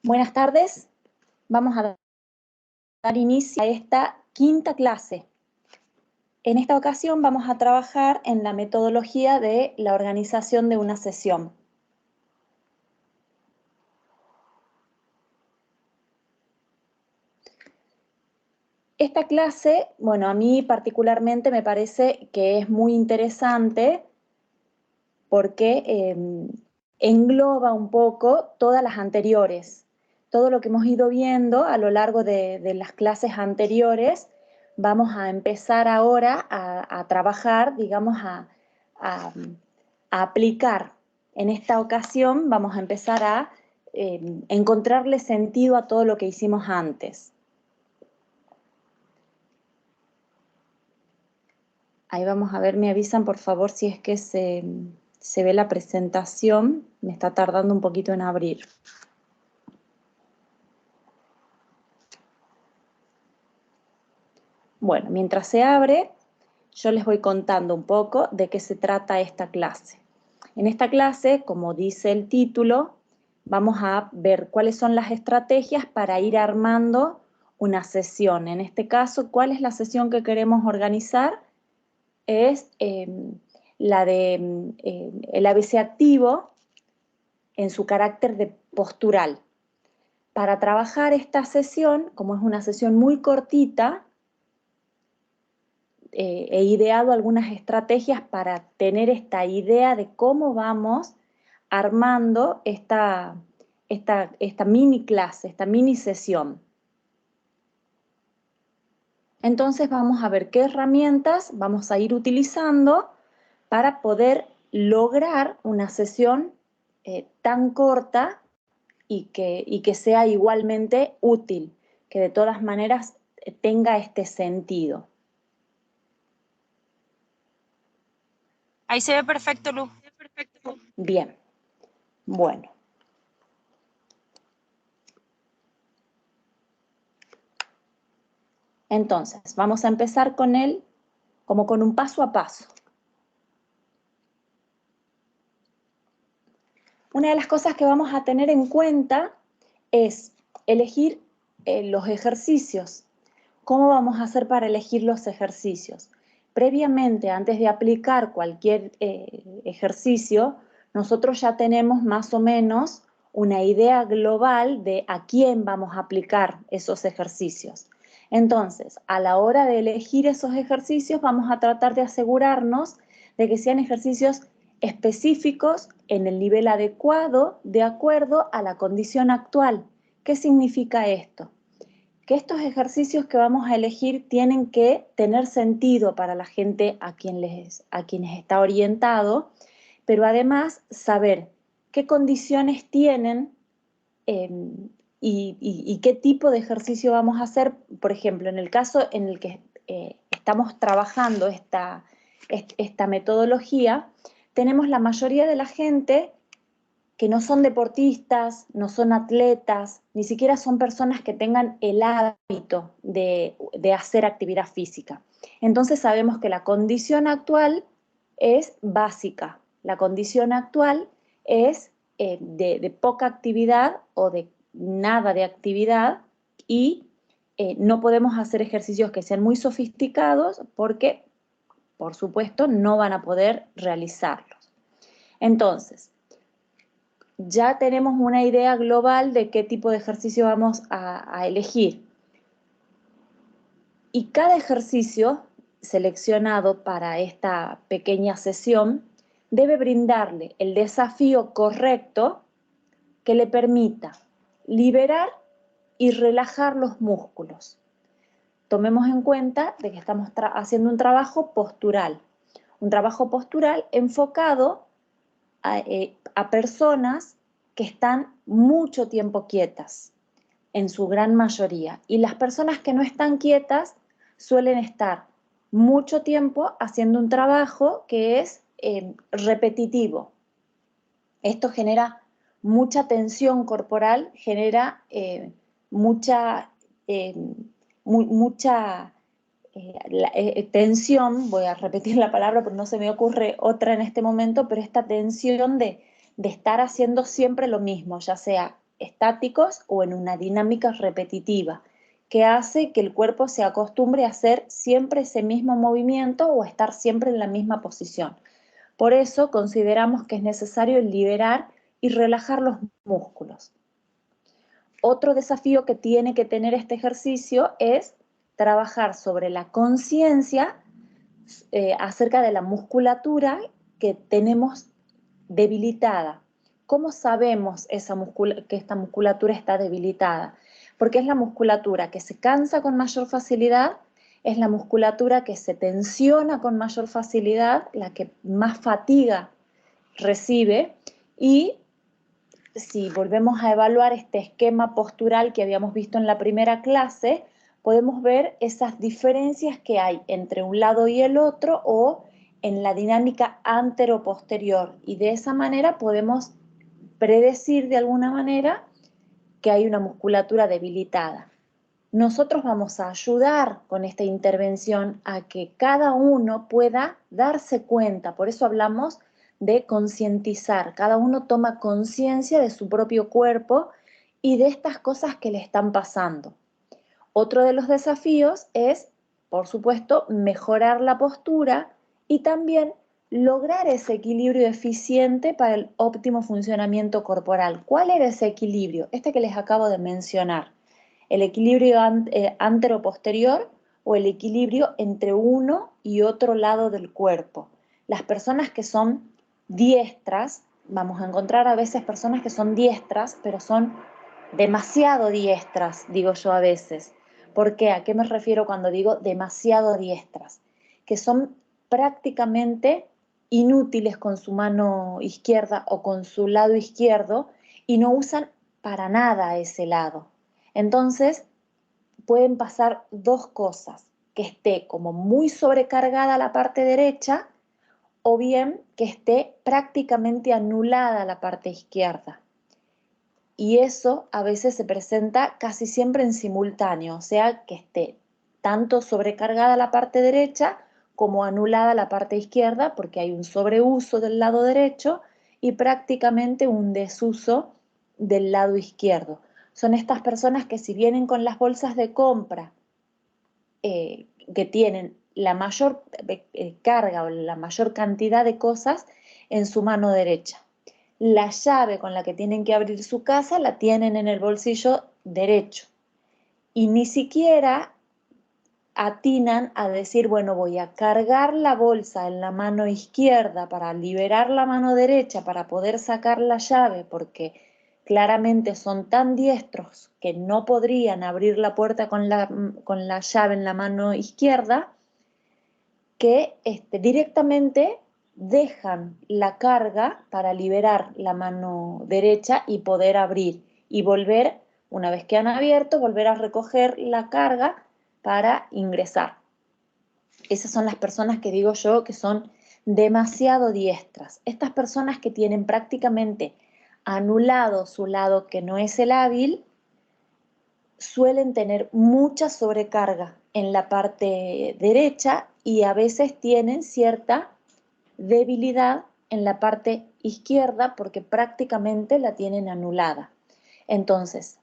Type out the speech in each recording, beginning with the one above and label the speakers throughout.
Speaker 1: Buenas tardes, vamos a dar inicio a esta quinta clase. En esta ocasión vamos a trabajar en la metodología de la organización de una sesión. Esta clase, bueno, a mí particularmente me parece que es muy interesante porque engloba un poco todas las anteriores. Todo lo que hemos ido viendo a lo largo de las clases anteriores, vamos a empezar ahora a trabajar, digamos, a aplicar. En esta ocasión vamos a empezar a encontrarle sentido a todo lo que hicimos antes. Ahí vamos a ver, me avisan por favor si es que se ve la presentación, me está tardando un poquito en abrir. Bueno, mientras se abre, yo les voy contando un poco de qué se trata esta clase. En esta clase, como dice el título, vamos a ver cuáles son las estrategias para ir armando una sesión. En este caso, ¿cuál es la sesión que queremos organizar? Es la de el abeceativo en su carácter de postural. Para trabajar esta sesión, como es una sesión muy cortita, he ideado algunas estrategias para tener esta idea de cómo vamos armando esta mini clase, esta mini sesión. Entonces vamos a ver qué herramientas vamos a ir utilizando para poder lograr una sesión tan corta y que sea igualmente útil, que de todas maneras tenga este sentido.
Speaker 2: Ahí se ve perfecto, Lu.
Speaker 1: Bien, bueno. Entonces, vamos a empezar con él como con un paso a paso. Una de las cosas que vamos a tener en cuenta es elegir los ejercicios. ¿Cómo vamos a hacer para elegir los ejercicios? Previamente, antes de aplicar cualquier ejercicio, nosotros ya tenemos más o menos una idea global de a quién vamos a aplicar esos ejercicios. Entonces, a la hora de elegir esos ejercicios, vamos a tratar de asegurarnos de que sean ejercicios específicos en el nivel adecuado de acuerdo a la condición actual. ¿Qué significa esto? Que estos ejercicios que vamos a elegir tienen que tener sentido para la gente a quienes está orientado, pero además saber qué condiciones tienen y qué tipo de ejercicio vamos a hacer. Por ejemplo, en el caso en el que estamos trabajando esta metodología, tenemos la mayoría de la gente que no son deportistas, no son atletas, ni siquiera son personas que tengan el hábito de hacer actividad física. Entonces sabemos que la condición actual es básica, la condición actual es de poca actividad o de nada de actividad y no podemos hacer ejercicios que sean muy sofisticados porque, por supuesto, no van a poder realizarlos. Entonces, ya tenemos una idea global de qué tipo de ejercicio vamos a elegir. Y cada ejercicio seleccionado para esta pequeña sesión debe brindarle el desafío correcto que le permita liberar y relajar los músculos. Tomemos en cuenta de que estamos haciendo un trabajo postural enfocado a personas que están mucho tiempo quietas, en su gran mayoría. Y las personas que no están quietas suelen estar mucho tiempo haciendo un trabajo que es repetitivo. Esto genera mucha tensión corporal, genera mucha tensión, voy a repetir la palabra porque no se me ocurre otra en este momento, pero esta tensión de estar haciendo siempre lo mismo, ya sea estáticos o en una dinámica repetitiva, que hace que el cuerpo se acostumbre a hacer siempre ese mismo movimiento o a estar siempre en la misma posición. Por eso consideramos que es necesario liberar y relajar los músculos. Otro desafío que tiene que tener este ejercicio es trabajar sobre la conciencia acerca de la musculatura que tenemos debilitada. ¿Cómo sabemos que esta musculatura está debilitada? Porque es la musculatura que se cansa con mayor facilidad, es la musculatura que se tensiona con mayor facilidad, la que más fatiga recibe, y si volvemos a evaluar este esquema postural que habíamos visto en la primera clase, podemos ver esas diferencias que hay entre un lado y el otro o en la dinámica antero-posterior. Y de esa manera podemos predecir de alguna manera que hay una musculatura debilitada. Nosotros vamos a ayudar con esta intervención a que cada uno pueda darse cuenta, por eso hablamos de concientizar, cada uno toma conciencia de su propio cuerpo y de estas cosas que le están pasando. Otro de los desafíos es, por supuesto, mejorar la postura y también lograr ese equilibrio eficiente para el óptimo funcionamiento corporal. ¿Cuál era ese equilibrio? Este que les acabo de mencionar. El equilibrio antero-posterior o el equilibrio entre uno y otro lado del cuerpo. Las personas que son diestras, vamos a encontrar a veces personas que son diestras, pero son demasiado diestras, digo yo a veces. ¿Por qué? ¿A qué me refiero cuando digo demasiado diestras? Que son prácticamente inútiles con su mano izquierda o con su lado izquierdo y no usan para nada ese lado. Entonces, pueden pasar dos cosas, que esté como muy sobrecargada la parte derecha o bien que esté prácticamente anulada la parte izquierda. Y eso a veces se presenta casi siempre en simultáneo, o sea, que esté tanto sobrecargada la parte derecha como anulada la parte izquierda, porque hay un sobreuso del lado derecho y prácticamente un desuso del lado izquierdo. Son estas personas que si vienen con las bolsas de compra que tienen la mayor carga o la mayor cantidad de cosas en su mano derecha. La llave con la que tienen que abrir su casa la tienen en el bolsillo derecho. Y ni siquiera atinan a decir, bueno, voy a cargar la bolsa en la mano izquierda para liberar la mano derecha para poder sacar la llave, porque claramente son tan diestros que no podrían abrir la puerta con la llave en la mano izquierda, que directamente dejan la carga para liberar la mano derecha y poder abrir y volver, una vez que han abierto, volver a recoger la carga para ingresar. Esas son las personas que digo yo que son demasiado diestras. Estas personas que tienen prácticamente anulado su lado que no es el hábil, suelen tener mucha sobrecarga en la parte derecha y a veces tienen cierta debilidad en la parte izquierda porque prácticamente la tienen anulada. Entonces,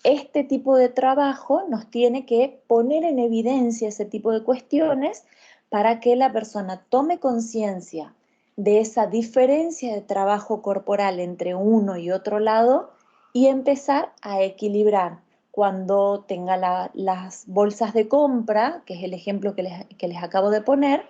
Speaker 1: este tipo de trabajo nos tiene que poner en evidencia ese tipo de cuestiones para que la persona tome conciencia de esa diferencia de trabajo corporal entre uno y otro lado y empezar a equilibrar. Cuando tenga las bolsas de compra, que es el ejemplo que les acabo de poner,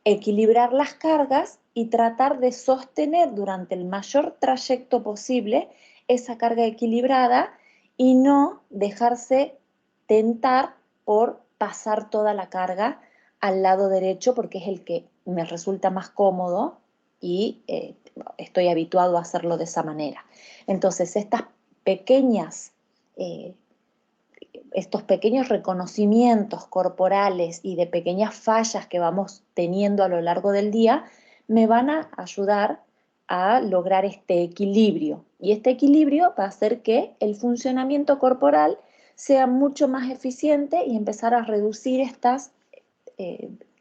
Speaker 1: equilibrar las cargas y tratar de sostener durante el mayor trayecto posible esa carga equilibrada y no dejarse tentar por pasar toda la carga al lado derecho porque es el que me resulta más cómodo y estoy habituado a hacerlo de esa manera. Entonces, pequeñas estos pequeños reconocimientos corporales y de pequeñas fallas que vamos teniendo a lo largo del día me van a ayudar a lograr este equilibrio. Y este equilibrio va a hacer que el funcionamiento corporal sea mucho más eficiente y empezar a reducir estas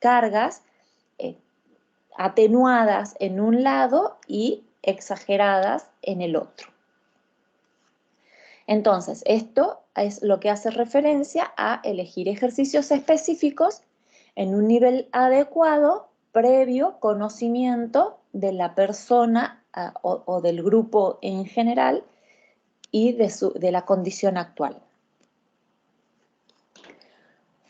Speaker 1: cargas atenuadas en un lado y exageradas en el otro. Entonces, esto es lo que hace referencia a elegir ejercicios específicos en un nivel adecuado, previo conocimiento de la persona o del grupo en general y de la condición actual.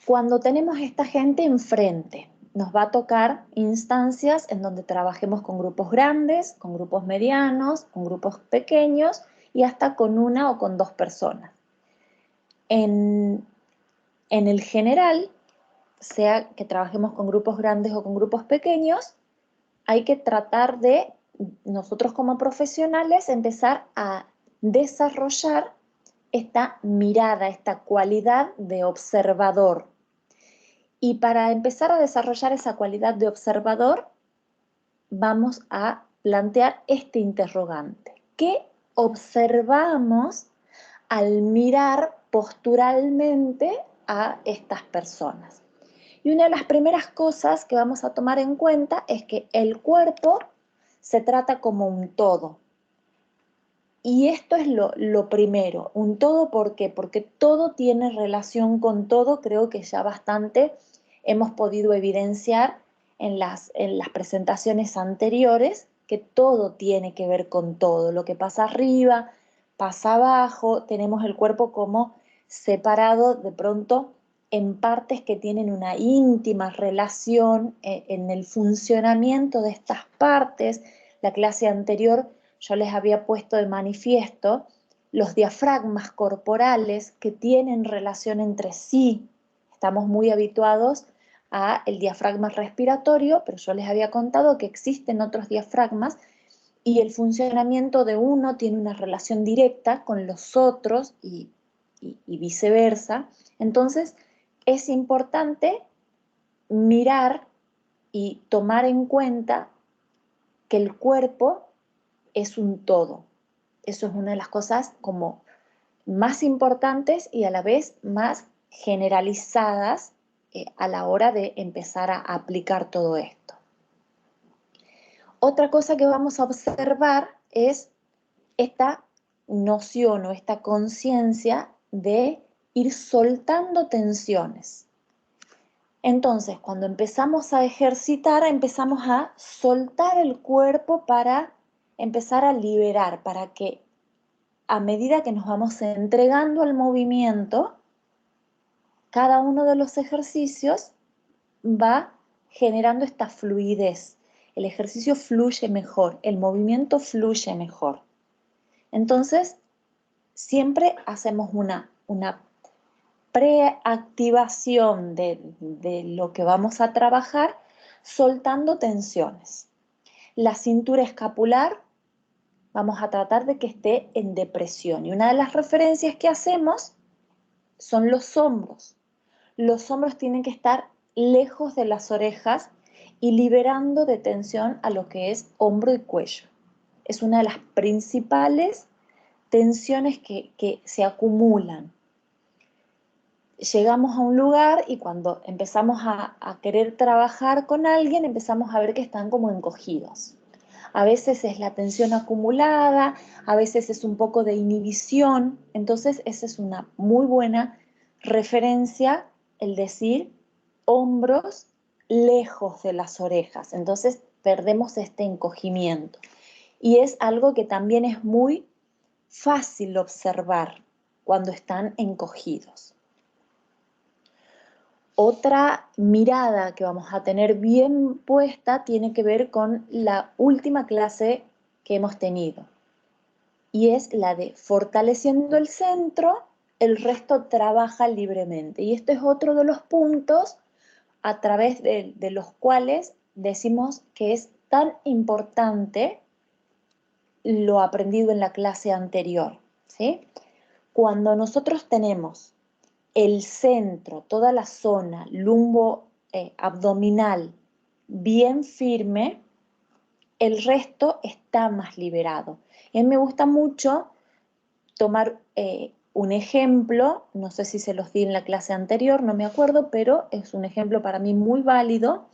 Speaker 1: Cuando tenemos esta gente enfrente, nos va a tocar instancias en donde trabajemos con grupos grandes, con grupos medianos, con grupos pequeños y hasta con una o con dos personas. En el general, sea que trabajemos con grupos grandes o con grupos pequeños, hay que tratar de, nosotros como profesionales, empezar a desarrollar esta mirada, esta cualidad de observador. Y para empezar a desarrollar esa cualidad de observador, vamos a plantear este interrogante. ¿Qué observamos al mirar posturalmente a estas personas? Y una de las primeras cosas que vamos a tomar en cuenta es que el cuerpo se trata como un todo. Y esto es lo primero, un todo, ¿por qué? Porque todo tiene relación con todo, creo que ya bastante hemos podido evidenciar en las presentaciones anteriores que todo tiene que ver con todo, lo que pasa arriba, pasa abajo, tenemos el cuerpo como separado de pronto en partes que tienen una íntima relación en el funcionamiento de estas partes. La clase anterior yo les había puesto de manifiesto los diafragmas corporales que tienen relación entre sí. Estamos muy habituados al diafragma respiratorio, pero yo les había contado que existen otros diafragmas y el funcionamiento de uno tiene una relación directa con los otros y viceversa. Entonces, es importante mirar y tomar en cuenta que el cuerpo es un todo. Eso es una de las cosas como más importantes y a la vez más generalizadas a la hora de empezar a aplicar todo esto. Otra cosa que vamos a observar es esta noción o esta conciencia de ir soltando tensiones. Entonces, cuando empezamos a ejercitar, empezamos a soltar el cuerpo para empezar a liberar, para que a medida que nos vamos entregando al movimiento, cada uno de los ejercicios va generando esta fluidez. El ejercicio fluye mejor, el movimiento fluye mejor. Entonces, siempre hacemos una preactivación de lo que vamos a trabajar, soltando tensiones. La cintura escapular vamos a tratar de que esté en depresión. Y una de las referencias que hacemos son los hombros. Los hombros tienen que estar lejos de las orejas y liberando de tensión a lo que es hombro y cuello. Es una de las principales tensiones que se acumulan. Llegamos a un lugar y cuando empezamos a querer trabajar con alguien, empezamos a ver que están como encogidos. A veces es la tensión acumulada, a veces es un poco de inhibición. Entonces, esa es una muy buena referencia, el decir hombros lejos de las orejas. Entonces, perdemos este encogimiento. Y es algo que también es muy fácil observar cuando están encogidos. Otra mirada que vamos a tener bien puesta tiene que ver con la última clase que hemos tenido, y es la de fortaleciendo el centro, el resto trabaja libremente. Y este es otro de los puntos a través de los cuales decimos que es tan importante lo aprendido en la clase anterior, ¿sí? Cuando nosotros tenemos el centro, toda la zona lumbo abdominal bien firme, el resto está más liberado. Y a mí me gusta mucho tomar un ejemplo, no sé si se los di en la clase anterior, no me acuerdo, pero es un ejemplo para mí muy válido.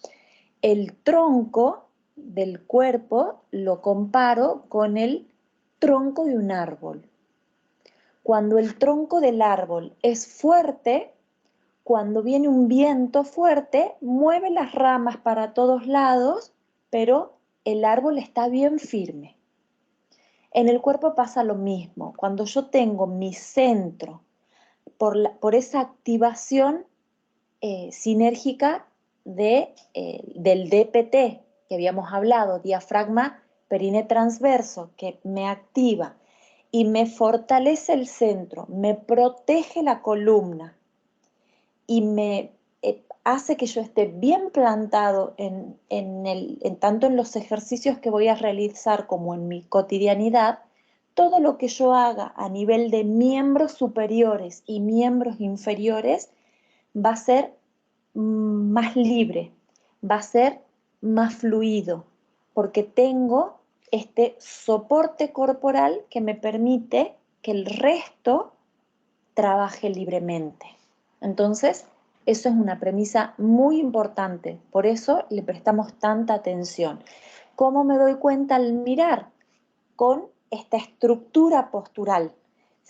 Speaker 1: El tronco del cuerpo lo comparo con el tronco de un árbol. Cuando el tronco del árbol es fuerte, cuando viene un viento fuerte, mueve las ramas para todos lados, pero el árbol está bien firme. En el cuerpo pasa lo mismo. Cuando yo tengo mi centro por esa activación sinérgica del DPT que habíamos hablado, diafragma perine transverso, que me activa y me fortalece el centro, me protege la columna y me hace que yo esté bien plantado tanto en los ejercicios que voy a realizar como en mi cotidianidad. Todo lo que yo haga a nivel de miembros superiores y miembros inferiores va a ser más libre, va a ser más fluido, porque tengo este soporte corporal que me permite que el resto trabaje libremente. Entonces, eso es una premisa muy importante, por eso le prestamos tanta atención. ¿Cómo me doy cuenta al mirar? Con esta estructura postural.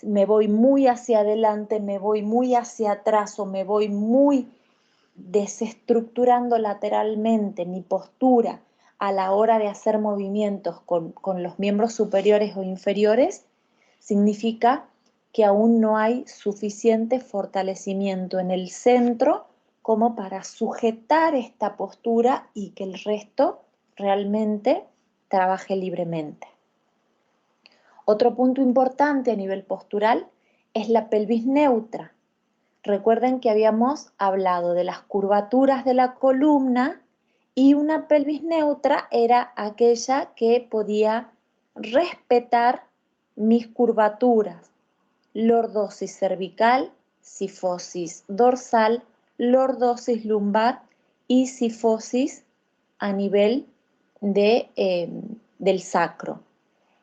Speaker 1: Me voy muy hacia adelante, me voy muy hacia atrás o me voy muy desestructurando lateralmente mi postura a la hora de hacer movimientos con los miembros superiores o inferiores, significa que aún no hay suficiente fortalecimiento en el centro como para sujetar esta postura y que el resto realmente trabaje libremente. Otro punto importante a nivel postural es la pelvis neutra. Recuerden que habíamos hablado de las curvaturas de la columna y una pelvis neutra era aquella que podía respetar mis curvaturas. Lordosis cervical, cifosis dorsal, lordosis lumbar y cifosis a nivel del sacro.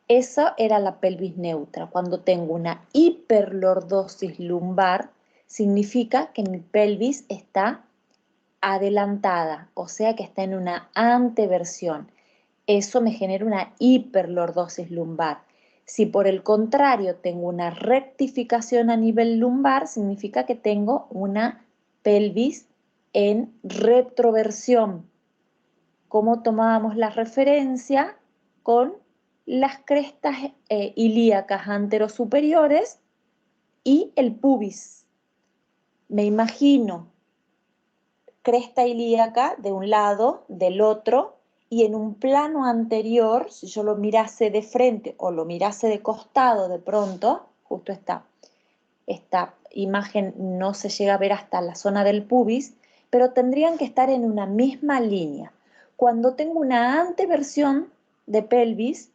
Speaker 1: Esa era la pelvis neutra. Cuando tengo una hiperlordosis lumbar, significa que mi pelvis está adelantada, o sea que está en una anteversión. Eso me genera una hiperlordosis lumbar. Si por el contrario tengo una rectificación a nivel lumbar, significa que tengo una pelvis en retroversión. ¿Cómo tomábamos la referencia? Con las crestas ilíacas anterosuperiores y el pubis. Me imagino cresta ilíaca de un lado, del otro, y en un plano anterior, si yo lo mirase de frente o lo mirase de costado de pronto, justo esta imagen no se llega a ver hasta la zona del pubis, pero tendrían que estar en una misma línea. Cuando tengo una anteversión de pelvis,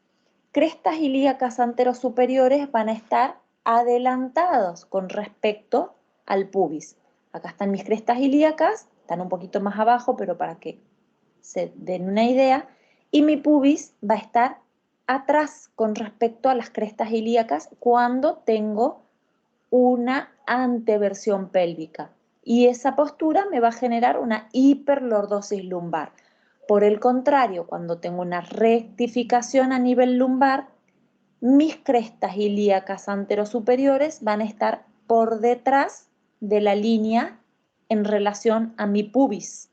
Speaker 1: crestas ilíacas anterosuperiores van a estar adelantados con respecto al pubis. Acá están mis crestas ilíacas, están un poquito más abajo, pero para que se den una idea, y mi pubis va a estar atrás con respecto a las crestas ilíacas cuando tengo una anteversión pélvica. Y esa postura me va a generar una hiperlordosis lumbar. Por el contrario, cuando tengo una rectificación a nivel lumbar, mis crestas ilíacas anterosuperiores van a estar por detrás de la línea en relación a mi pubis.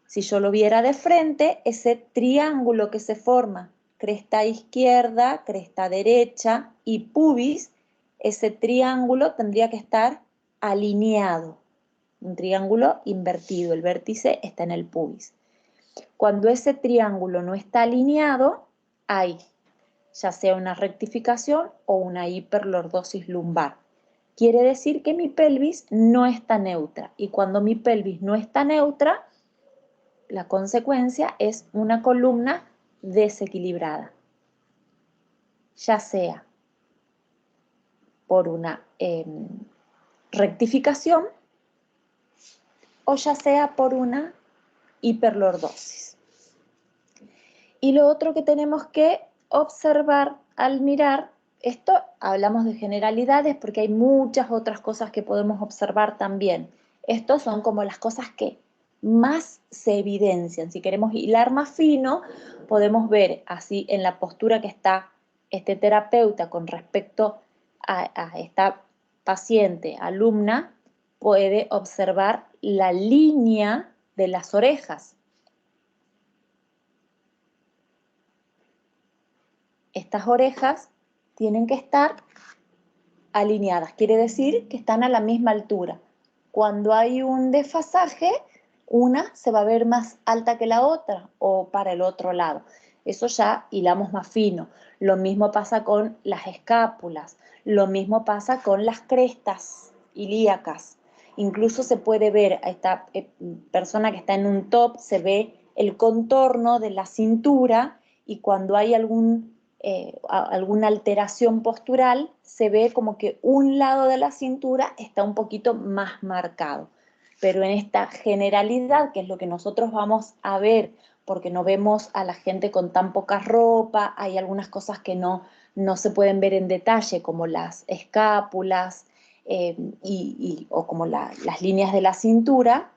Speaker 1: Si yo lo viera de frente, ese triángulo que se forma, cresta izquierda, cresta derecha y pubis, ese triángulo tendría que estar alineado. Un triángulo invertido, el vértice está en el pubis. Cuando ese triángulo no está alineado, hay ya sea una rectificación o una hiperlordosis lumbar. Quiere decir que mi pelvis no está neutra, y cuando mi pelvis no está neutra, la consecuencia es una columna desequilibrada, ya sea por una rectificación o ya sea por una hiperlordosis. Y lo otro que tenemos que observar al mirar, esto hablamos de generalidades porque hay muchas otras cosas que podemos observar también. Estos son como las cosas que más se evidencian. Si queremos hilar más fino, podemos ver así en la postura que está este terapeuta con respecto a esta paciente, alumna, puede observar la línea de las orejas. Estas orejas tienen que estar alineadas, quiere decir que están a la misma altura. Cuando hay un desfasaje, una se va a ver más alta que la otra o para el otro lado. Eso ya hilamos más fino. Lo mismo pasa con las escápulas, lo mismo pasa con las crestas ilíacas. Incluso se puede ver a esta persona que está en un top, se ve el contorno de la cintura y cuando hay alguna alteración postural, se ve como que un lado de la cintura está un poquito más marcado. Pero en esta generalidad, que es lo que nosotros vamos a ver, porque no vemos a la gente con tan poca ropa, hay algunas cosas que no se pueden ver en detalle, como las escápulas o como las líneas de la cintura.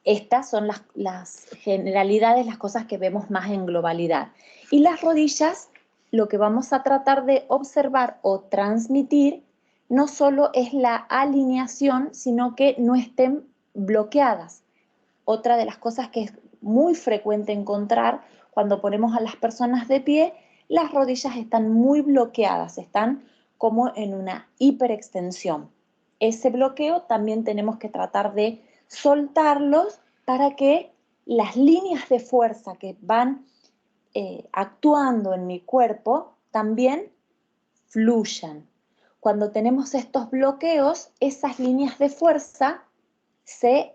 Speaker 1: Estas son las generalidades, las cosas que vemos más en globalidad. Y las rodillas, lo que vamos a tratar de observar o transmitir, no solo es la alineación, sino que no estén bloqueadas. Otra de las cosas que es muy frecuente encontrar cuando ponemos a las personas de pie, las rodillas están muy bloqueadas, están como en una hiperextensión. Ese bloqueo también tenemos que tratar de soltarlos para que las líneas de fuerza que van actuando en mi cuerpo también fluyan. Cuando tenemos estos bloqueos, esas líneas de fuerza se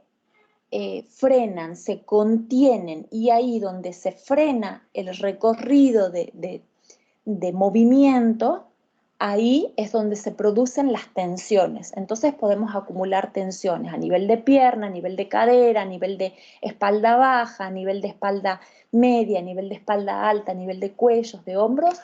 Speaker 1: frenan, se contienen, y ahí donde se frena el recorrido de movimiento, ahí es donde se producen las tensiones. Entonces podemos acumular tensiones a nivel de pierna, a nivel de cadera, a nivel de espalda baja, a nivel de espalda media, a nivel de espalda alta, a nivel de cuellos, de hombros,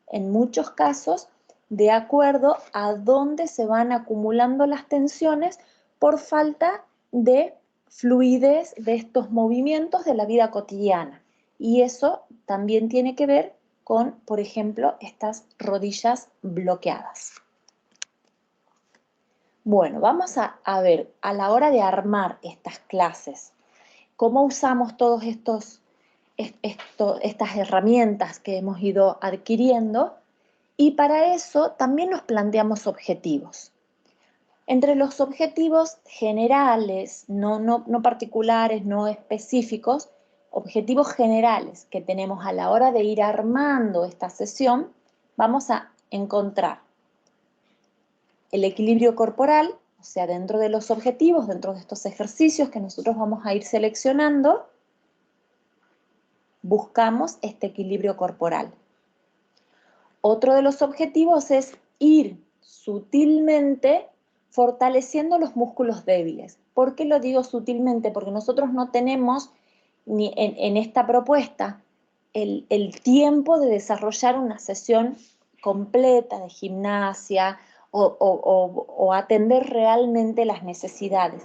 Speaker 1: en muchos casos, de acuerdo a dónde se van acumulando las tensiones por falta de fluidez de estos movimientos de la vida cotidiana. Y eso también tiene que ver con, por ejemplo, estas rodillas bloqueadas. Bueno, vamos a ver a la hora de armar estas clases, cómo usamos todos estas herramientas que hemos ido adquiriendo, y para eso también nos planteamos objetivos. Entre los objetivos generales, no particulares, no específicos, objetivos generales que tenemos a la hora de ir armando esta sesión, vamos a encontrar el equilibrio corporal, o sea, dentro de los objetivos, dentro de estos ejercicios que nosotros vamos a ir seleccionando, buscamos este equilibrio corporal. Otro de los objetivos es ir sutilmente fortaleciendo los músculos débiles. ¿Por qué lo digo sutilmente? Porque nosotros no tenemos ni en esta propuesta el tiempo de desarrollar una sesión completa de gimnasia o atender realmente las necesidades.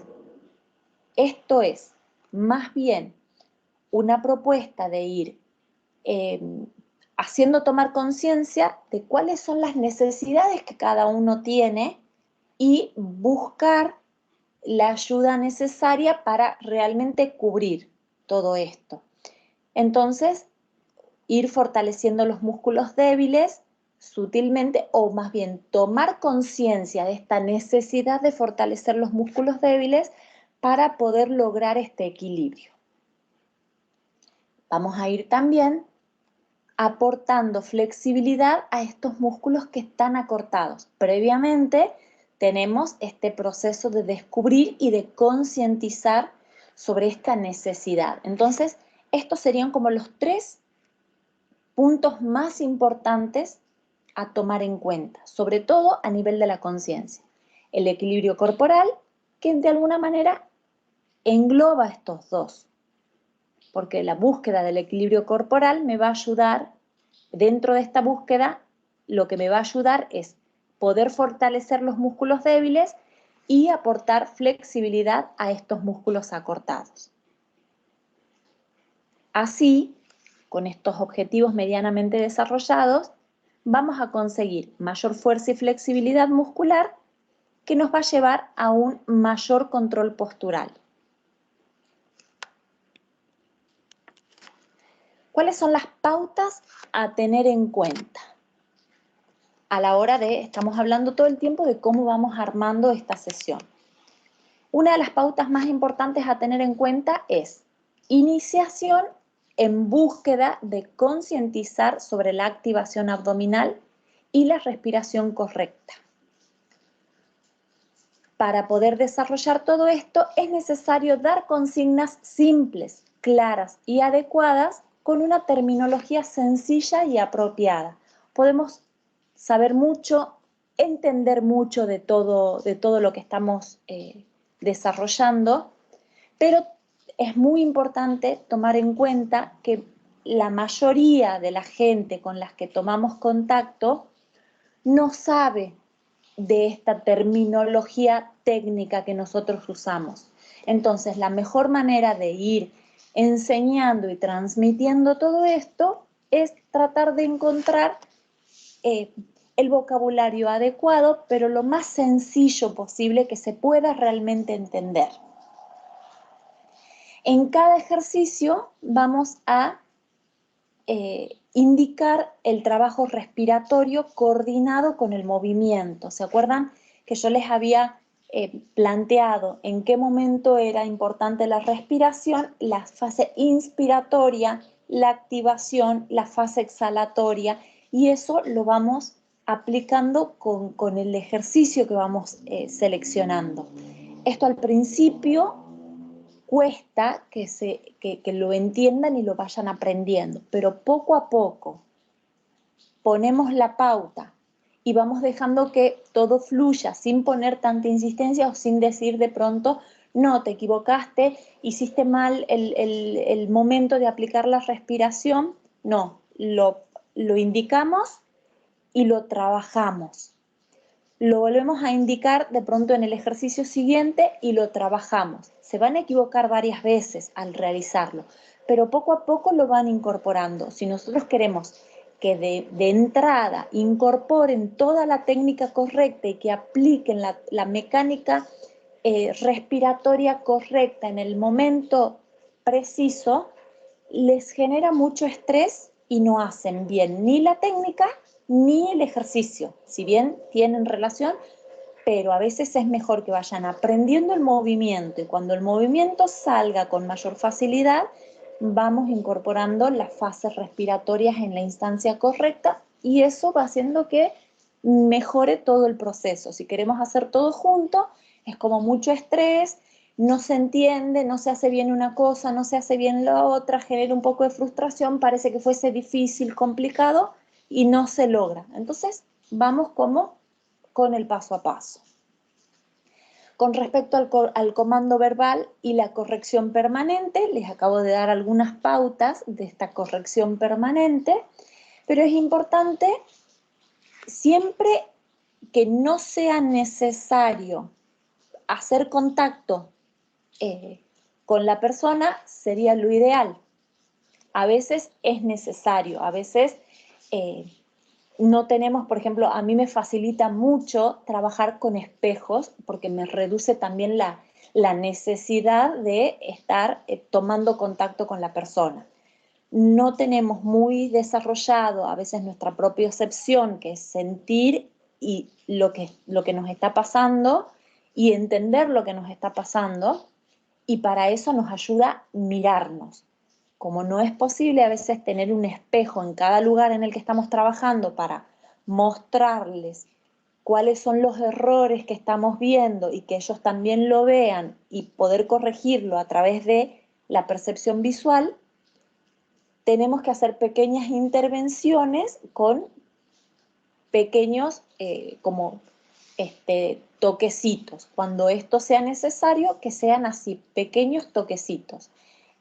Speaker 1: Esto es más bien una propuesta de ir haciendo tomar conciencia de cuáles son las necesidades que cada uno tiene y buscar la ayuda necesaria para realmente cubrir todo esto. Entonces, ir fortaleciendo los músculos débiles sutilmente, o más bien tomar conciencia de esta necesidad de fortalecer los músculos débiles para poder lograr este equilibrio. Vamos a ir también aportando flexibilidad a estos músculos que están acortados. Previamente tenemos este proceso de descubrir y de concientizar sobre esta necesidad. Entonces, estos serían como los 3 puntos más importantes a tomar en cuenta, sobre todo a nivel de la conciencia. El equilibrio corporal, que de alguna manera engloba estos dos, porque la búsqueda del equilibrio corporal me va a ayudar, dentro de esta búsqueda, lo que me va a ayudar es poder fortalecer los músculos débiles y aportar flexibilidad a estos músculos acortados. Así, con estos objetivos medianamente desarrollados, vamos a conseguir mayor fuerza y flexibilidad muscular que nos va a llevar a un mayor control postural. ¿Cuáles son las pautas a tener en cuenta? A la hora de, estamos hablando todo el tiempo de cómo vamos armando esta sesión. Una de las pautas más importantes a tener en cuenta es iniciación en búsqueda de concientizar sobre la activación abdominal y la respiración correcta. Para poder desarrollar todo esto es necesario dar consignas simples, claras y adecuadas con una terminología sencilla y apropiada. Podemos saber mucho, entender mucho de todo lo que estamos desarrollando, pero es muy importante tomar en cuenta que la mayoría de la gente con la que tomamos contacto no sabe de esta terminología técnica que nosotros usamos. Entonces, la mejor manera de ir enseñando y transmitiendo todo esto es tratar de encontrar el vocabulario adecuado, pero lo más sencillo posible que se pueda realmente entender. En cada ejercicio vamos a indicar el trabajo respiratorio coordinado con el movimiento. ¿Se acuerdan que yo les había planteado en qué momento era importante la respiración, la fase inspiratoria, la activación, la fase exhalatoria, y eso lo vamos aplicando con el ejercicio que vamos seleccionando. Esto al principio cuesta que lo entiendan y lo vayan aprendiendo, pero poco a poco ponemos la pauta y vamos dejando que todo fluya sin poner tanta insistencia o sin decir de pronto, no, te equivocaste, hiciste mal el momento de aplicar la respiración. No, lo indicamos y lo trabajamos. Lo volvemos a indicar de pronto en el ejercicio siguiente y lo trabajamos. Se van a equivocar varias veces al realizarlo, pero poco a poco lo van incorporando. Si nosotros queremos que de entrada incorporen toda la técnica correcta y que apliquen la mecánica respiratoria correcta en el momento preciso, les genera mucho estrés y no hacen bien ni la técnica ni el ejercicio. Si bien tienen relación, pero a veces es mejor que vayan aprendiendo el movimiento y cuando el movimiento salga con mayor facilidad, vamos incorporando las fases respiratorias en la instancia correcta y eso va haciendo que mejore todo el proceso. Si queremos hacer todo junto, es como mucho estrés, no se entiende, no se hace bien una cosa, no se hace bien la otra, genera un poco de frustración, parece que fuese difícil, complicado y no se logra. Entonces, vamos como con el paso a paso. Con respecto al comando verbal y la corrección permanente, les acabo de dar algunas pautas de esta corrección permanente, pero es importante siempre que no sea necesario hacer contacto con la persona, sería lo ideal. A veces es necesario, a veces no tenemos, por ejemplo, a mí me facilita mucho trabajar con espejos porque me reduce también la necesidad de estar tomando contacto con la persona. No tenemos muy desarrollado a veces nuestra propiocepción, que es sentir y lo que nos está pasando y entender lo que nos está pasando, y para eso nos ayuda mirarnos. Como no es posible a veces tener un espejo en cada lugar en el que estamos trabajando para mostrarles cuáles son los errores que estamos viendo y que ellos también lo vean y poder corregirlo a través de la percepción visual, tenemos que hacer pequeñas intervenciones con pequeños toquecitos. Cuando esto sea necesario, que sean así, pequeños toquecitos.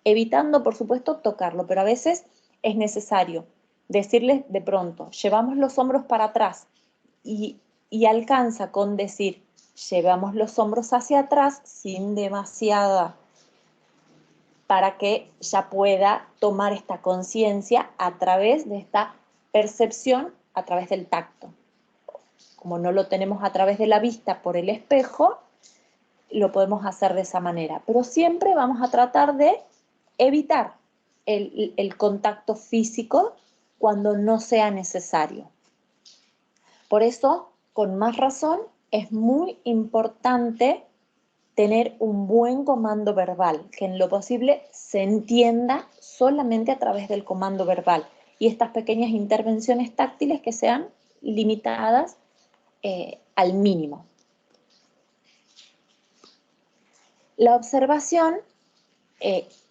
Speaker 1: Evitando, por supuesto, tocarlo, pero a veces es necesario decirles de pronto, llevamos los hombros para atrás y alcanza con decir, llevamos los hombros hacia atrás sin demasiada, para que ya pueda tomar esta conciencia a través de esta percepción a través del tacto. Como no lo tenemos a través de la vista por el espejo, lo podemos hacer de esa manera. Pero siempre vamos a tratar de evitar el contacto físico cuando no sea necesario. Por eso, con más razón, es muy importante tener un buen comando verbal, que en lo posible se entienda solamente a través del comando verbal, y estas pequeñas intervenciones táctiles que sean limitadas al mínimo. La observación,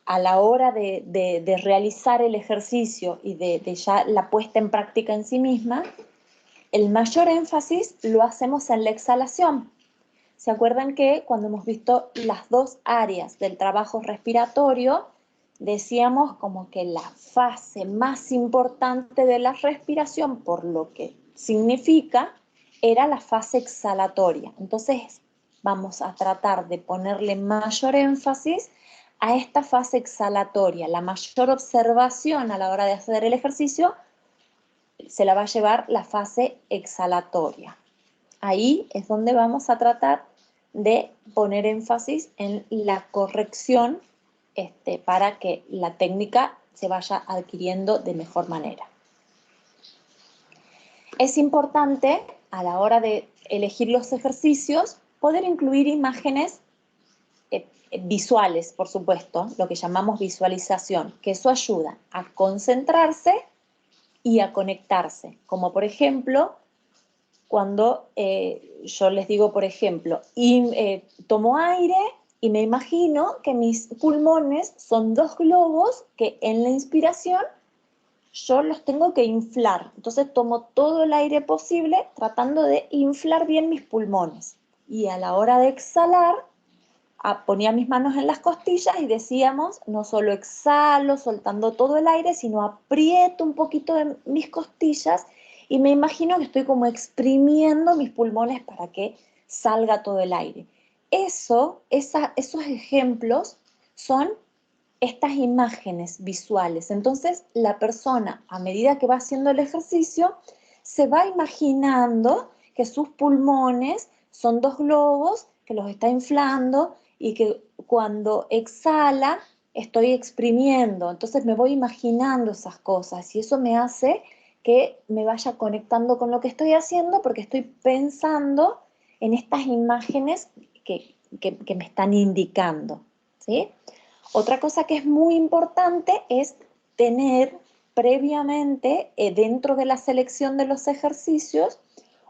Speaker 1: a la hora de realizar el ejercicio y de ya la puesta en práctica en sí misma, el mayor énfasis lo hacemos en la exhalación. ¿Se acuerdan que cuando hemos visto las dos áreas del trabajo respiratorio, decíamos como que la fase más importante de la respiración, por lo que significa, era la fase exhalatoria? Entonces vamos a tratar de ponerle mayor énfasis a esta fase exhalatoria. La mayor observación a la hora de hacer el ejercicio se la va a llevar la fase exhalatoria. Ahí es donde vamos a tratar de poner énfasis en la corrección para que la técnica se vaya adquiriendo de mejor manera. Es importante, a la hora de elegir los ejercicios, poder incluir imágenes visuales, por supuesto, lo que llamamos visualización, que eso ayuda a concentrarse y a conectarse, como por ejemplo, cuando yo les digo, por ejemplo, tomo aire y me imagino que mis pulmones son dos globos que en la inspiración yo los tengo que inflar. Entonces tomo todo el aire posible tratando de inflar bien mis pulmones. Y a la hora de exhalar, ponía mis manos en las costillas y decíamos, no solo exhalo soltando todo el aire, sino aprieto un poquito de mis costillas y me imagino que estoy como exprimiendo mis pulmones para que salga todo el aire. Esos ejemplos son estas imágenes visuales. Entonces la persona, a medida que va haciendo el ejercicio, se va imaginando que sus pulmones son dos globos que los está inflando y que cuando exhala estoy exprimiendo. Entonces me voy imaginando esas cosas y eso me hace que me vaya conectando con lo que estoy haciendo porque estoy pensando en estas imágenes que me están indicando, ¿sí? Otra cosa que es muy importante es tener previamente, dentro de la selección de los ejercicios,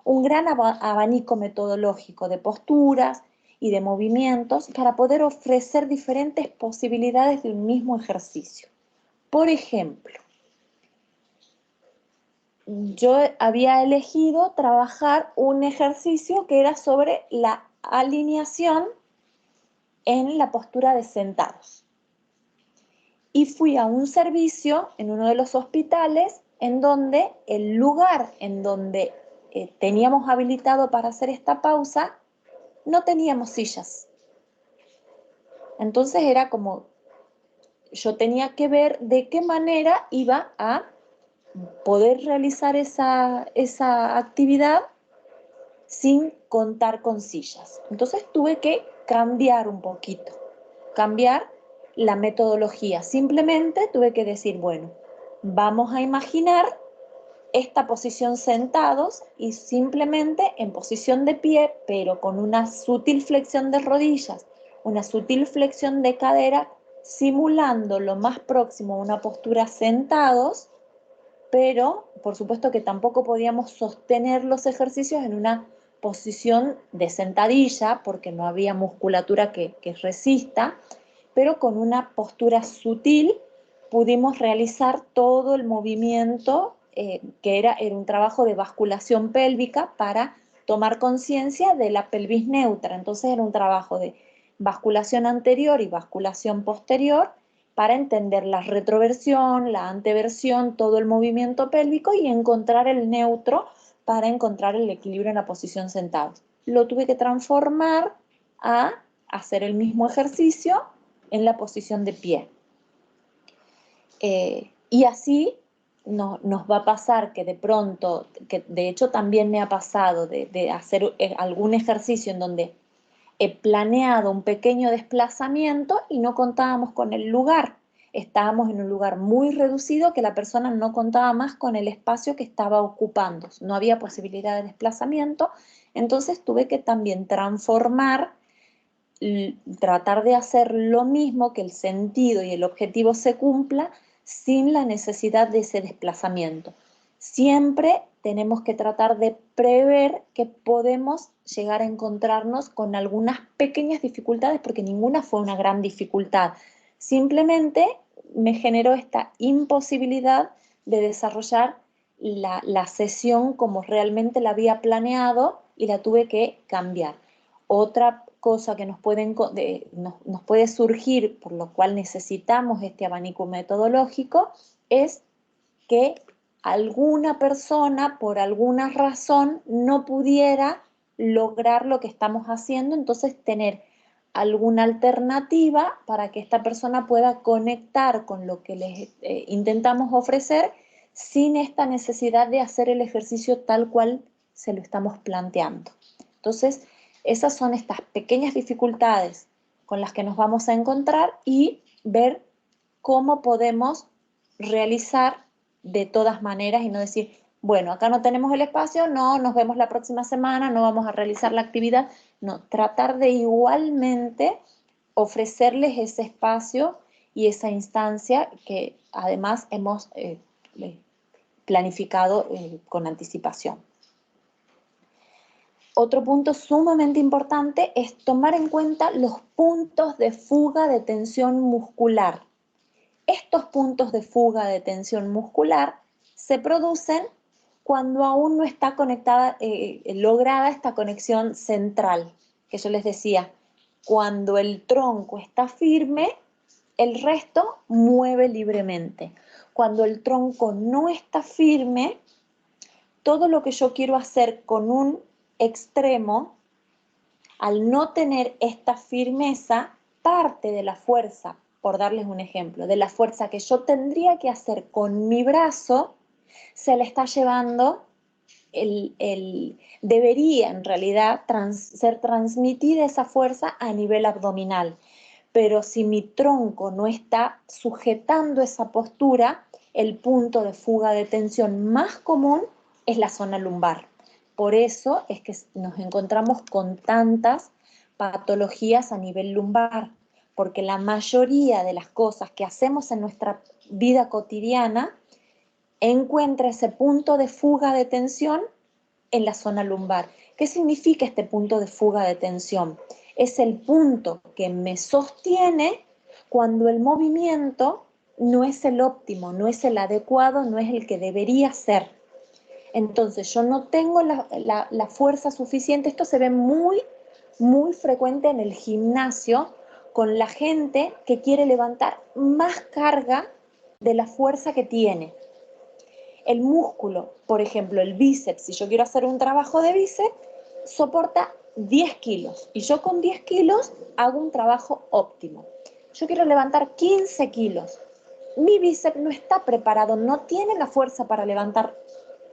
Speaker 1: un gran abanico metodológico de posturas y de movimientos para poder ofrecer diferentes posibilidades de un mismo ejercicio. Por ejemplo, yo había elegido trabajar un ejercicio que era sobre la alineación en la postura de sentados. Y fui a un servicio en uno de los hospitales en donde el lugar en donde teníamos habilitado para hacer esta pausa, no teníamos sillas. Entonces era como, yo tenía que ver de qué manera iba a poder realizar esa actividad sin contar con sillas. Entonces tuve que cambiar un poquito, cambiar la metodología. Simplemente tuve que decir, bueno, vamos a imaginar esta posición sentados y simplemente en posición de pie, pero con una sutil flexión de rodillas, una sutil flexión de cadera, simulando lo más próximo a una postura sentados, pero por supuesto que tampoco podíamos sostener los ejercicios en una posición de sentadilla porque no había musculatura que resista, pero con una postura sutil pudimos realizar todo el movimiento que era un trabajo de basculación pélvica para tomar conciencia de la pelvis neutra. Entonces era un trabajo de basculación anterior y basculación posterior para entender la retroversión, la anteversión, todo el movimiento pélvico y encontrar el neutro para encontrar el equilibrio en la posición sentados. Lo tuve que transformar a hacer el mismo ejercicio en la posición de pie. Y así nos va a pasar que de pronto, que de hecho también me ha pasado de hacer algún ejercicio en donde he planeado un pequeño desplazamiento y no contábamos con el lugar. Estábamos en un lugar muy reducido que la persona no contaba más con el espacio que estaba ocupando. No había posibilidad de desplazamiento, entonces tuve que también transformar, tratar de hacer lo mismo, que el sentido y el objetivo se cumpla sin la necesidad de ese desplazamiento. Siempre tenemos que tratar de prever que podemos llegar a encontrarnos con algunas pequeñas dificultades, porque ninguna fue una gran dificultad. Simplemente me generó esta imposibilidad de desarrollar la sesión como realmente la había planeado y la tuve que cambiar. Otra cosa que nos puede surgir, por lo cual necesitamos este abanico metodológico, es que alguna persona por alguna razón no pudiera lograr lo que estamos haciendo, entonces tener alguna alternativa para que esta persona pueda conectar con lo que les intentamos ofrecer sin esta necesidad de hacer el ejercicio tal cual se lo estamos planteando. Entonces, esas son estas pequeñas dificultades con las que nos vamos a encontrar y ver cómo podemos realizar de todas maneras y no decir, bueno, acá no tenemos el espacio, no, nos vemos la próxima semana, no vamos a realizar la actividad. No, tratar de igualmente ofrecerles ese espacio y esa instancia que además hemos planificado con anticipación. Otro punto sumamente importante es tomar en cuenta los puntos de fuga de tensión muscular. Estos puntos de fuga de tensión muscular se producen cuando aún no está lograda esta conexión central, que yo les decía, cuando el tronco está firme, el resto mueve libremente. Cuando el tronco no está firme, todo lo que yo quiero hacer con un extremo, al no tener esta firmeza, parte de la fuerza, por darles un ejemplo, de la fuerza que yo tendría que hacer con mi brazo, se le está llevando, debería en realidad ser transmitida esa fuerza a nivel abdominal. Pero si mi tronco no está sujetando esa postura, el punto de fuga de tensión más común es la zona lumbar. Por eso es que nos encontramos con tantas patologías a nivel lumbar, porque la mayoría de las cosas que hacemos en nuestra vida cotidiana encuentra ese punto de fuga de tensión en la zona lumbar. ¿Qué significa este punto de fuga de tensión? Es el punto que me sostiene cuando el movimiento no es el óptimo, no es el adecuado, no es el que debería ser. Entonces yo no tengo la fuerza suficiente. Esto se ve muy, muy frecuente en el gimnasio con la gente que quiere levantar más carga de la fuerza que tiene. El músculo, por ejemplo, el bíceps, si yo quiero hacer un trabajo de bíceps, soporta 10 kilos y yo con 10 kilos hago un trabajo óptimo. Yo quiero levantar 15 kilos. Mi bíceps no está preparado, no tiene la fuerza para levantar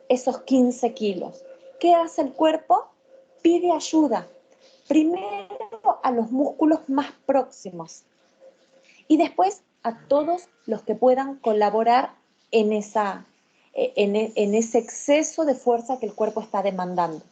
Speaker 1: esos 15 kilos. ¿Qué hace el cuerpo? Pide ayuda. Primero a los músculos más próximos y después a todos los que puedan colaborar en ese exceso de fuerza que el cuerpo está demandando.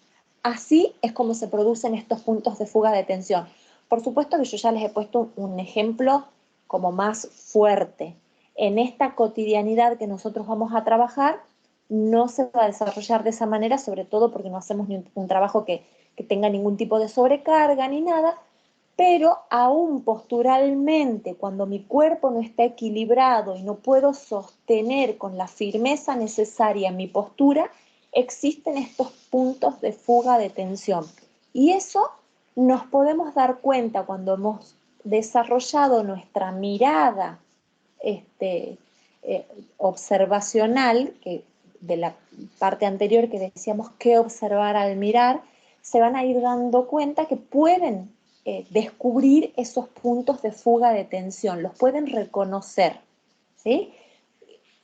Speaker 1: Así es como se producen estos puntos de fuga de tensión. Por supuesto que yo ya les he puesto un ejemplo como más fuerte. En esta cotidianidad que nosotros vamos a trabajar, no se va a desarrollar de esa manera, sobre todo porque no hacemos ni un trabajo que tenga ningún tipo de sobrecarga ni nada, pero aún posturalmente, cuando mi cuerpo no está equilibrado y no puedo sostener con la firmeza necesaria mi postura, existen estos puntos de fuga de tensión. Y eso nos podemos dar cuenta cuando hemos desarrollado nuestra mirada observacional, que de la parte anterior que decíamos qué observar al mirar, se van a ir dando cuenta que pueden descubrir esos puntos de fuga de tensión, los pueden reconocer, ¿sí?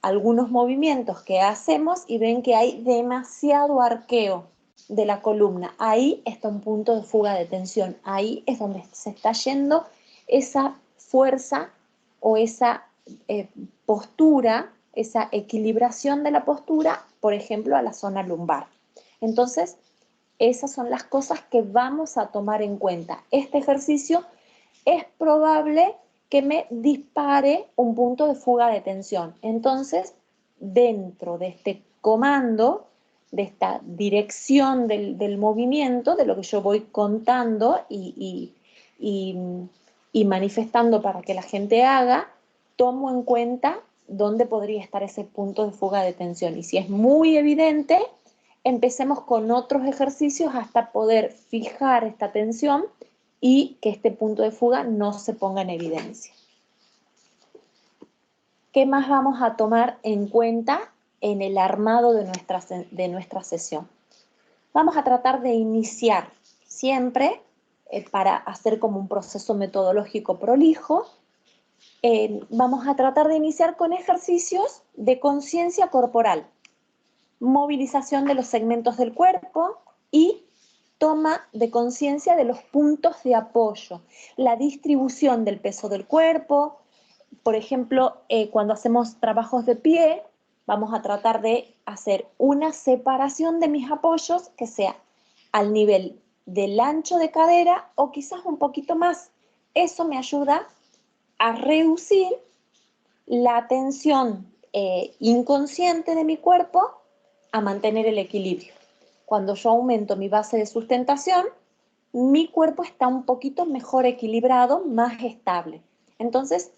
Speaker 1: algunos movimientos que hacemos y ven que hay demasiado arqueo de la columna. Ahí está un punto de fuga de tensión. Ahí es donde se está yendo esa fuerza o esa postura, esa equilibración de la postura, por ejemplo, a la zona lumbar. Entonces, esas son las cosas que vamos a tomar en cuenta. Este ejercicio es probable que me dispare un punto de fuga de tensión. Entonces, dentro de este comando, de esta dirección del movimiento, de lo que yo voy contando y manifestando para que la gente haga, tomo en cuenta dónde podría estar ese punto de fuga de tensión. Y si es muy evidente, empecemos con otros ejercicios hasta poder fijar esta tensión y que este punto de fuga no se ponga en evidencia. ¿Qué más vamos a tomar en cuenta en el armado de nuestra sesión? Vamos a tratar de iniciar siempre, para hacer como un proceso metodológico prolijo, vamos a tratar de iniciar con ejercicios de conciencia corporal, movilización de los segmentos del cuerpo y toma de conciencia de los puntos de apoyo, la distribución del peso del cuerpo. Por ejemplo, cuando hacemos trabajos de pie, vamos a tratar de hacer una separación de mis apoyos que sea al nivel del ancho de cadera o quizás un poquito más. Eso me ayuda a reducir la tensión inconsciente de mi cuerpo, a mantener el equilibrio. Cuando yo aumento mi base de sustentación, mi cuerpo está un poquito mejor equilibrado, más estable. Entonces,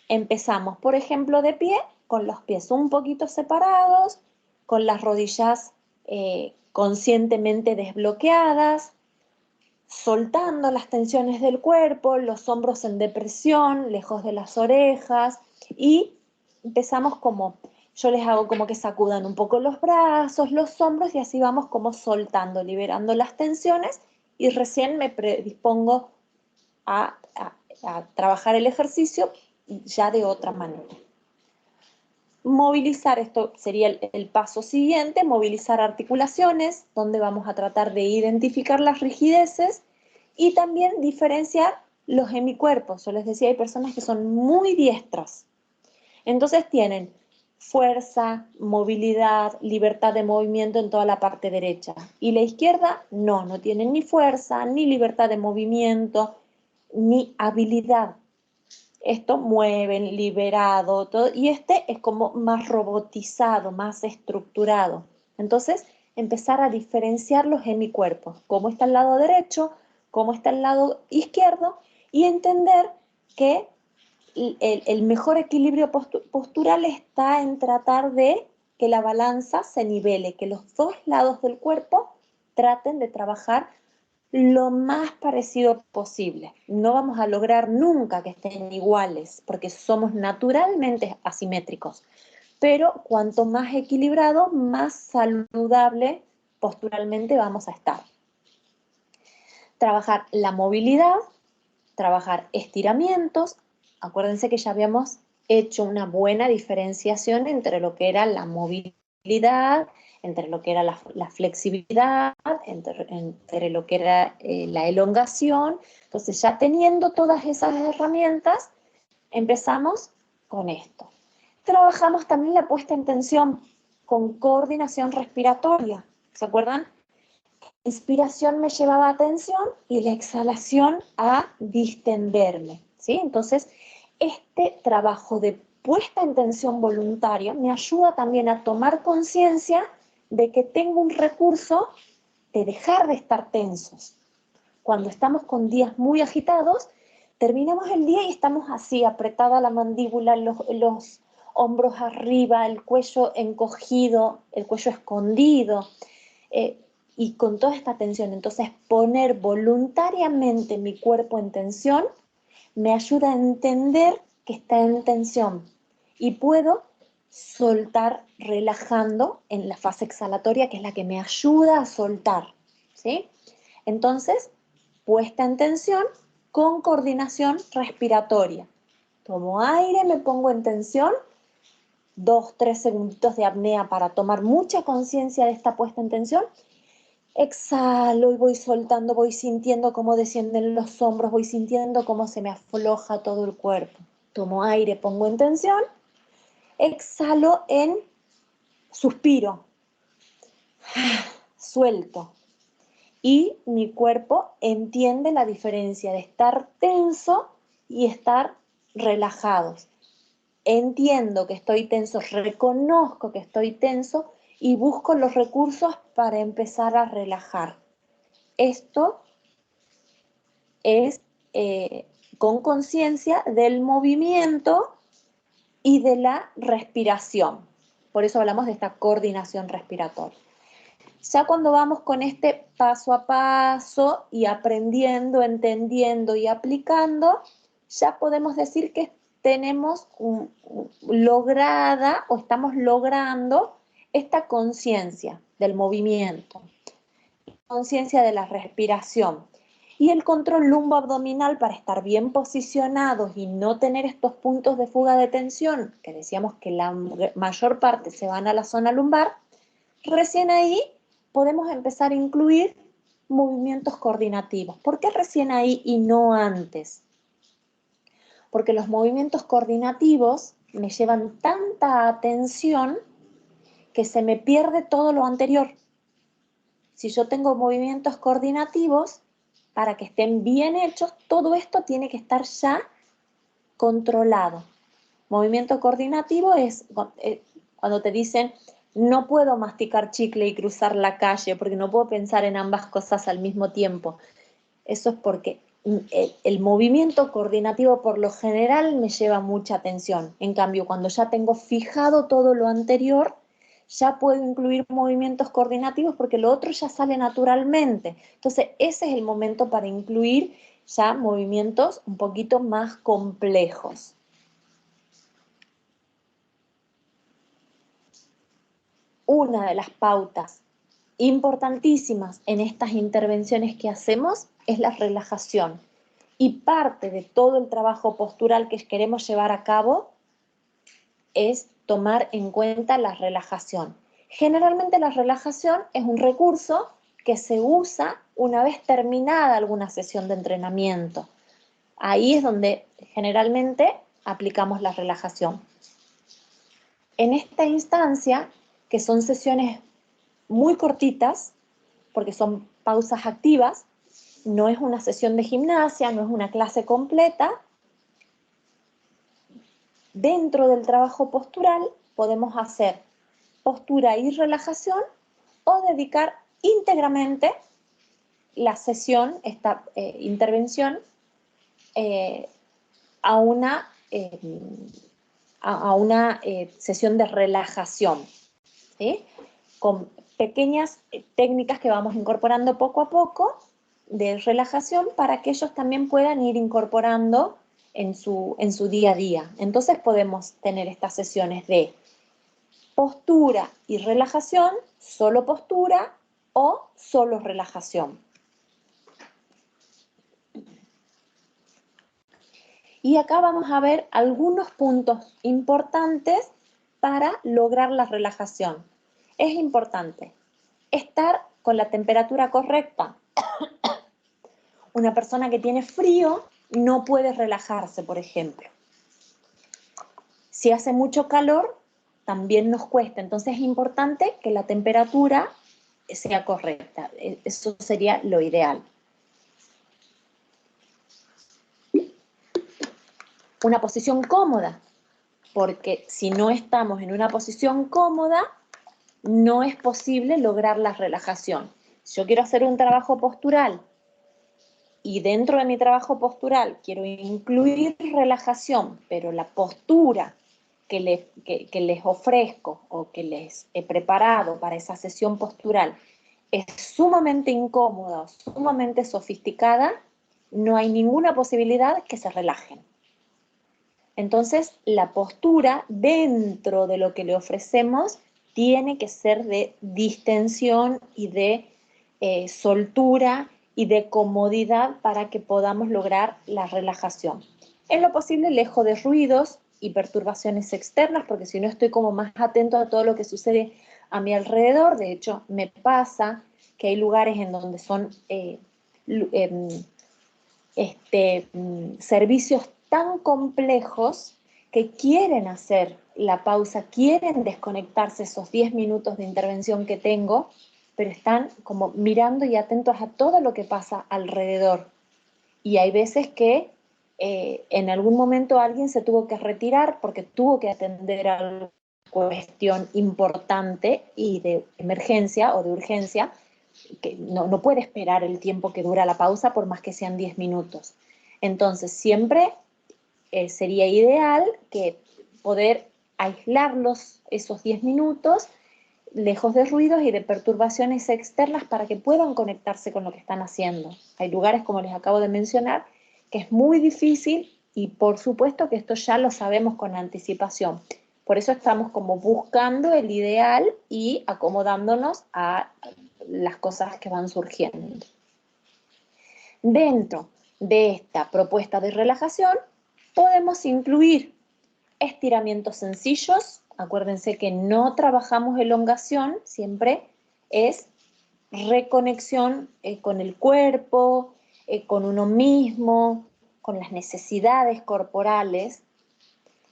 Speaker 1: empezamos, por ejemplo, de pie, con los pies un poquito separados, con las rodillas conscientemente desbloqueadas, soltando las tensiones del cuerpo, los hombros en depresión, lejos de las orejas, y empezamos como, yo les hago como que sacudan un poco los brazos, los hombros, y así vamos como soltando, liberando las tensiones, y recién me predispongo a trabajar el ejercicio ya de otra manera. Movilizar, esto sería el paso siguiente, movilizar articulaciones, donde vamos a tratar de identificar las rigideces y también diferenciar los hemicuerpos. Yo les decía, hay personas que son muy diestras, entonces tienen fuerza, movilidad, libertad de movimiento en toda la parte derecha. Y la izquierda no tienen ni fuerza, ni libertad de movimiento, ni habilidad. Esto mueven, liberado, todo, y este es como más robotizado, más estructurado. Entonces, empezar a diferenciar los hemicuerpos, cómo está el lado derecho, cómo está el lado izquierdo, y entender que el mejor equilibrio postural está en tratar de que la balanza se nivele, que los dos lados del cuerpo traten de trabajar lo más parecido posible. No vamos a lograr nunca que estén iguales, porque somos naturalmente asimétricos, pero cuanto más equilibrado, más saludable posturalmente vamos a estar. Trabajar la movilidad, trabajar estiramientos. Acuérdense que ya habíamos hecho una buena diferenciación entre lo que era la movilidad, entre lo que era la flexibilidad, entre lo que era la elongación. Entonces, ya teniendo todas esas herramientas, empezamos con esto. Trabajamos también la puesta en tensión con coordinación respiratoria. ¿Se acuerdan? Inspiración me llevaba a tensión y la exhalación a distenderme, ¿sí? Entonces, este trabajo de puesta en tensión voluntaria me ayuda también a tomar conciencia de que tengo un recurso de dejar de estar tensos. Cuando estamos con días muy agitados, terminamos el día y estamos así, apretada la mandíbula, los hombros arriba, el cuello encogido, el cuello escondido, y con toda esta tensión. Entonces, poner voluntariamente mi cuerpo en tensión me ayuda a entender que está en tensión y puedo soltar relajando en la fase exhalatoria, que es la que me ayuda a soltar, ¿sí? Entonces, puesta en tensión con coordinación respiratoria. Tomo aire, me pongo en tensión, 2, 3 segunditos de apnea para tomar mucha conciencia de esta puesta en tensión. Exhalo y voy soltando, voy sintiendo cómo descienden los hombros, voy sintiendo cómo se me afloja todo el cuerpo. Tomo aire, pongo en tensión. Exhalo en suspiro. Suelto. Y mi cuerpo entiende la diferencia de estar tenso y estar relajados. Entiendo que estoy tenso, reconozco que estoy tenso y busco los recursos para empezar a relajar. Esto es con conciencia del movimiento y de la respiración. Por eso hablamos de esta coordinación respiratoria. Ya cuando vamos con este paso a paso y aprendiendo, entendiendo y aplicando, ya podemos decir que tenemos lograda o estamos logrando esta conciencia del movimiento, conciencia de la respiración y el control lumboabdominal para estar bien posicionados y no tener estos puntos de fuga de tensión, que decíamos que la mayor parte se van a la zona lumbar. Recién ahí podemos empezar a incluir movimientos coordinativos. ¿Por qué recién ahí y no antes? Porque los movimientos coordinativos me llevan tanta atención que se me pierde todo lo anterior. Si yo tengo movimientos coordinativos, para que estén bien hechos, todo esto tiene que estar ya controlado. Movimiento coordinativo es cuando te dicen no puedo masticar chicle y cruzar la calle porque no puedo pensar en ambas cosas al mismo tiempo. Eso es porque el movimiento coordinativo por lo general me lleva mucha atención. En cambio, cuando ya tengo fijado todo lo anterior, ya puedo incluir movimientos coordinativos porque lo otro ya sale naturalmente. Entonces, ese es el momento para incluir ya movimientos un poquito más complejos. Una de las pautas importantísimas en estas intervenciones que hacemos es la relajación. Y parte de todo el trabajo postural que queremos llevar a cabo es tomar en cuenta la relajación. Generalmente la relajación es un recurso que se usa una vez terminada alguna sesión de entrenamiento. Ahí es donde generalmente aplicamos la relajación. En esta instancia, que son sesiones muy cortitas, porque son pausas activas, no es una sesión de gimnasia, no es una clase completa. Dentro del trabajo postural podemos hacer postura y relajación o dedicar íntegramente la sesión, esta intervención, a una sesión de relajación, ¿sí? Con pequeñas técnicas que vamos incorporando poco a poco de relajación para que ellos también puedan ir incorporando en su día a día. Entonces podemos tener estas sesiones de postura y relajación, solo postura o solo relajación. Y acá vamos a ver algunos puntos importantes para lograr la relajación. Es importante estar con la temperatura correcta. Una persona que tiene frío no puede relajarse, por ejemplo. Si hace mucho calor, también nos cuesta. Entonces es importante que la temperatura sea correcta. Eso sería lo ideal. Una posición cómoda, porque si no estamos en una posición cómoda, no es posible lograr la relajación. Si yo quiero hacer un trabajo postural y dentro de mi trabajo postural quiero incluir relajación, pero la postura que les ofrezco o que les he preparado para esa sesión postural es sumamente incómoda o sumamente sofisticada, no hay ninguna posibilidad que se relajen. Entonces, la postura dentro de lo que le ofrecemos tiene que ser de distensión y de soltura y de comodidad para que podamos lograr la relajación. En lo posible, lejos de ruidos, y perturbaciones externas, porque si no estoy como más atento a todo lo que sucede a mi alrededor. De hecho, me pasa que hay lugares en donde son servicios tan complejos que quieren hacer la pausa, quieren desconectarse esos 10 minutos de intervención que tengo, pero están como mirando y atentos a todo lo que pasa alrededor. Y hay veces que en algún momento alguien se tuvo que retirar porque tuvo que atender a alguna cuestión importante y de emergencia o de urgencia, que no puede esperar el tiempo que dura la pausa por más que sean 10 minutos. Entonces, siempre sería ideal que poder aislarlos esos 10 minutos lejos de ruidos y de perturbaciones externas para que puedan conectarse con lo que están haciendo. Hay lugares, como les acabo de mencionar, que es muy difícil y por supuesto que esto ya lo sabemos con anticipación. Por eso estamos como buscando el ideal y acomodándonos a las cosas que van surgiendo. Dentro de esta propuesta de relajación podemos incluir estiramientos sencillos. Acuérdense que no trabajamos elongación, siempre es reconexión con el cuerpo, con uno mismo, con las necesidades corporales.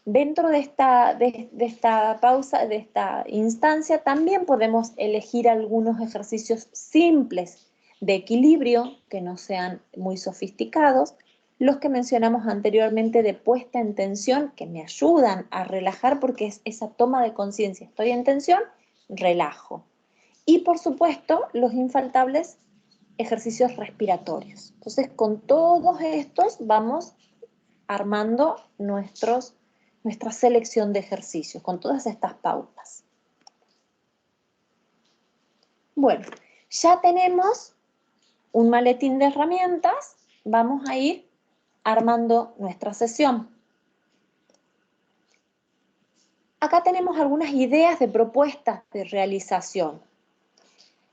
Speaker 1: Dentro de esta pausa, de esta instancia, también podemos elegir algunos ejercicios simples de equilibrio, que no sean muy sofisticados, los que mencionamos anteriormente de puesta en tensión, que me ayudan a relajar porque es esa toma de conciencia. Estoy en tensión, relajo. Y por supuesto, los infaltables ejercicios respiratorios. Entonces, con todos estos vamos armando nuestra selección de ejercicios, con todas estas pautas. Bueno, ya tenemos un maletín de herramientas, vamos a ir armando nuestra sesión. Acá tenemos algunas ideas de propuestas de realización.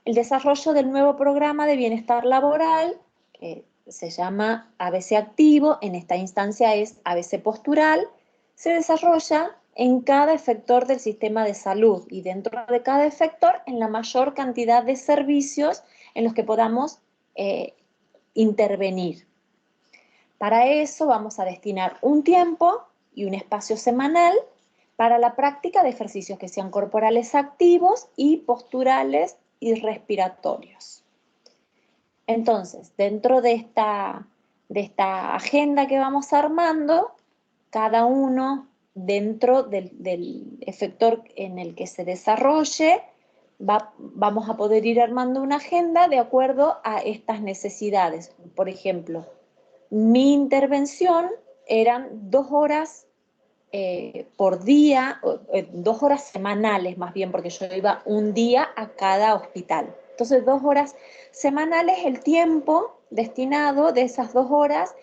Speaker 1: El desarrollo del nuevo programa de bienestar laboral, que se llama ABC Activo, en esta instancia es ABC Postural, se desarrolla en cada efector del sistema de salud y dentro de cada efector en la mayor cantidad de servicios en los que podamos intervenir. Para eso vamos a destinar un tiempo y un espacio semanal para la práctica de ejercicios que sean corporales activos y posturales y respiratorios. Entonces, dentro de esta agenda que vamos armando, cada uno dentro del efector en el que se desarrolle, vamos a poder ir armando una agenda de acuerdo a estas necesidades. Por ejemplo, mi intervención eran 2 horas por día, 2 horas semanales más bien, porque yo iba un día a cada hospital. Entonces, 2 horas semanales, el tiempo destinado de esas 2 horas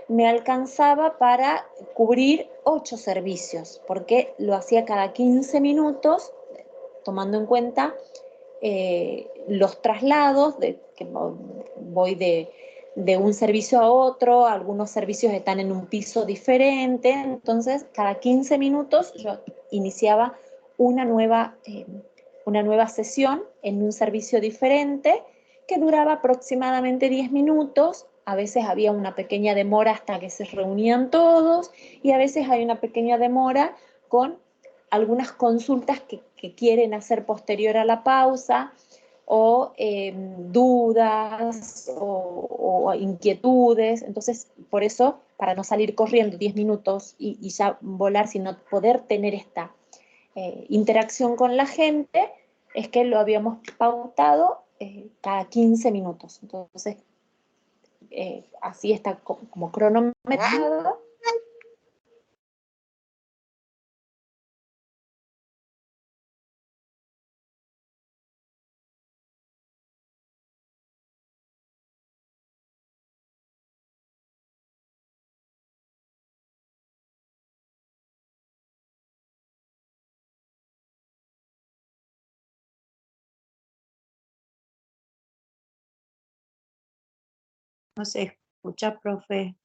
Speaker 1: me alcanzaba para cubrir 8 servicios, porque lo hacía cada 15 minutos, tomando en cuenta los traslados, que voy de un servicio a otro, algunos servicios están en un piso diferente, entonces cada 15 minutos yo iniciaba una nueva sesión en un servicio diferente que duraba aproximadamente 10 minutos, a veces había una pequeña demora hasta que se reunían todos y a veces hay una pequeña demora con algunas consultas que quieren hacer posterior a la pausa, o dudas o inquietudes. Entonces, por eso, para no salir corriendo 10 minutos y ya volar, sino poder tener esta interacción con la gente, es que lo habíamos pautado cada 15 minutos. Entonces, así está como cronometrado.
Speaker 3: No se escucha, profe.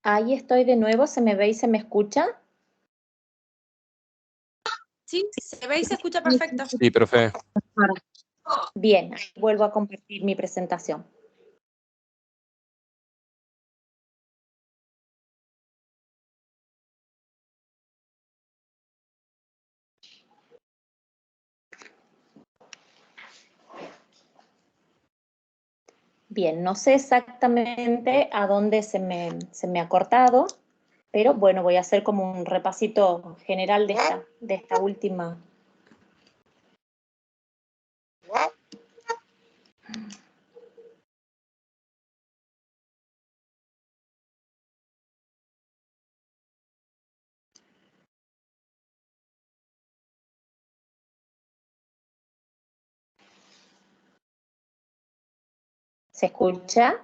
Speaker 1: Ahí estoy de nuevo, ¿se me ve y se me escucha?
Speaker 2: Sí, se ve y se escucha perfecto.
Speaker 3: Sí, profe.
Speaker 1: Bien, vuelvo a compartir mi presentación. Bien, no sé exactamente a dónde se me ha cortado, pero bueno, voy a hacer como un repasito general de esta última. ¿Se escucha?